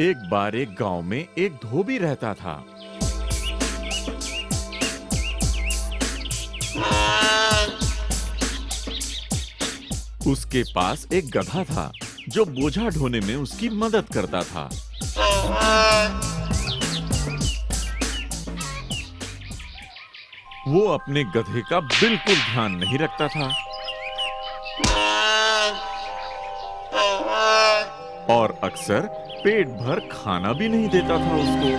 एक बार एक गांव में एक धोबी रहता था। उसके पास एक गधा था जो बोझा ढोने में उसकी मदद करता था। वो अपने गधे का बिल्कुल ध्यान नहीं रखता था और अक्सर पेट भर खाना भी नहीं देता था उसको।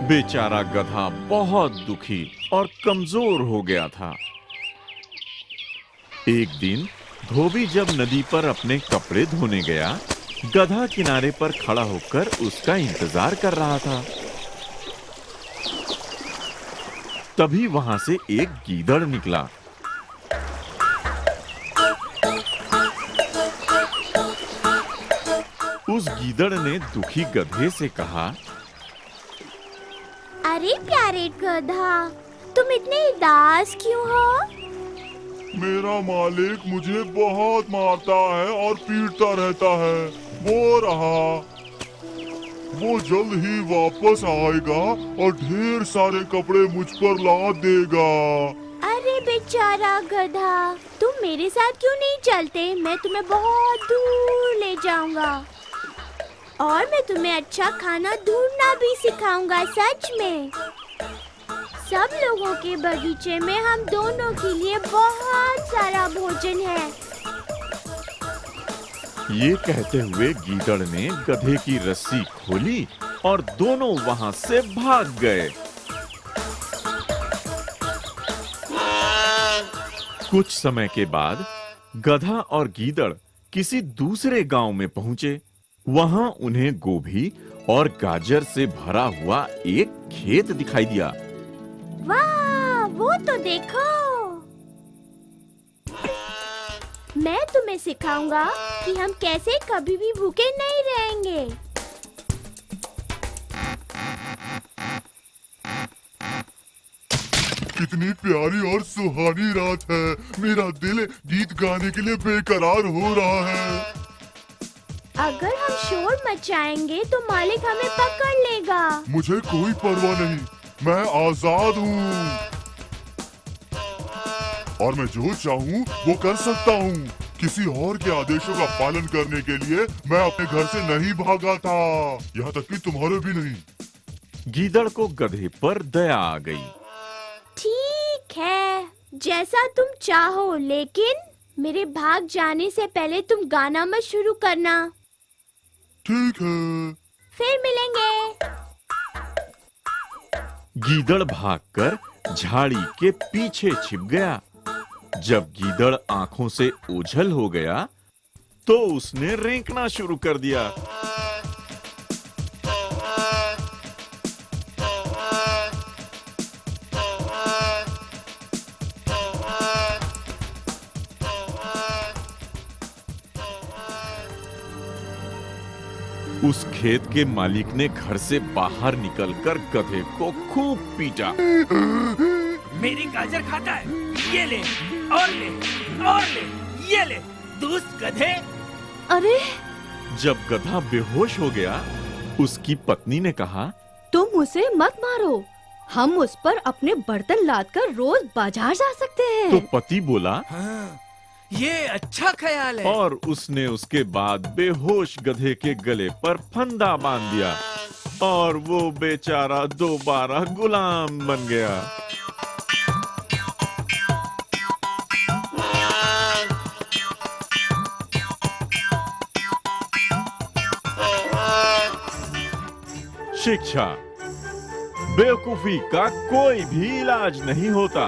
बेचारा गधा बहुत दुखी और कमजोर हो गया था। एक दिन धोबी जब नदी पर अपने कपड़े धोने गया, गधा किनारे पर खड़ा होकर उसका इंतजार कर रहा था। तभी वहां से एक गीदड़ निकला। उस गीदड़ ने दुखी गधे से कहा, अरे प्यारे गधा, तुम इतने उदास क्यों हो? मेरा मालिक मुझे बहुत मारता है और पीटता रहता है। वो जल्द ही वापस आएगा और ढेर सारे कपड़े मुझ पर लाद देगा। अरे बेचारा गधा, तुम मेरे साथ क्यों नहीं चलते? मैं तुम्हें बहुत दूर ले जाऊंगा और मैं तुम्हें अच्छा खाना ढूंढना भी सिखाऊंगा। सच में सब लोगों के बगीचे में हम दोनों के लिए बहुत सारा भोजन है। ये कहते हुए गीदड़ ने गधे की रस्सी खोली और दोनों वहां से भाग गए। कुछ समय के बाद गधा और गीदड़ किसी दूसरे गांव में पहुंचे। वहां उन्हें गोभी और गाजर से भरा हुआ एक खेत दिखाई दिया। वाह, वो तो देखो। मैं तुम्हें सिखाऊंगा कि हम कैसे कभी भी भूखे नहीं रहेंगे। कितनी प्यारी और सुहानी रात है। मेरा दिल गीत गाने के लिए बेकरार हो रहा है। अगर हम शोर मचाएंगे तो मालिक हमें पकड़ लेगा। मुझे कोई परवाह नहीं, मैं आजाद हूँ और मैं जो चाहूँ वो कर सकता हूँ। किसी और के आदेशों का पालन करने के लिए मैं अपने घर से नहीं भागा था, यहाँ तक कि तुम्हारे भी नहीं। गीदड़ को गधे पर दया आ गई। ठीक है, जैसा तुम चाहो, लेकिन मेरे भाग जाने से पहले तुम गाना मत शुरू करना। ठीक है, फिर मिलेंगे। गीदड़ भागकर झाड़ी के पीछे छिप गया। जब गीदड़ आंखों से ओझल हो गया तो उसने रेंकना शुरू कर दिया। उस खेत के मालिक ने घर से बाहर निकलकर गधे को खूब पीटा। मेरी गाजर खाता है, ये ले और ले और ले, ये ले दुष्ट गधे। अरे, जब गधा बेहोश हो गया, उसकी पत्नी ने कहा, तुम उसे मत मारो, हम उस पर अपने बर्तन लादकर रोज बाजार जा सकते हैं। तो पति बोला, हाँ, ये अच्छा ख्याल है। और उसने उसके बाद बेहोश गधे के गले पर फंदा बांध दिया और वो बेचारा दोबारा गुलाम बन गया। शिक्षा, बेवकूफी का कोई भी इलाज नहीं होता।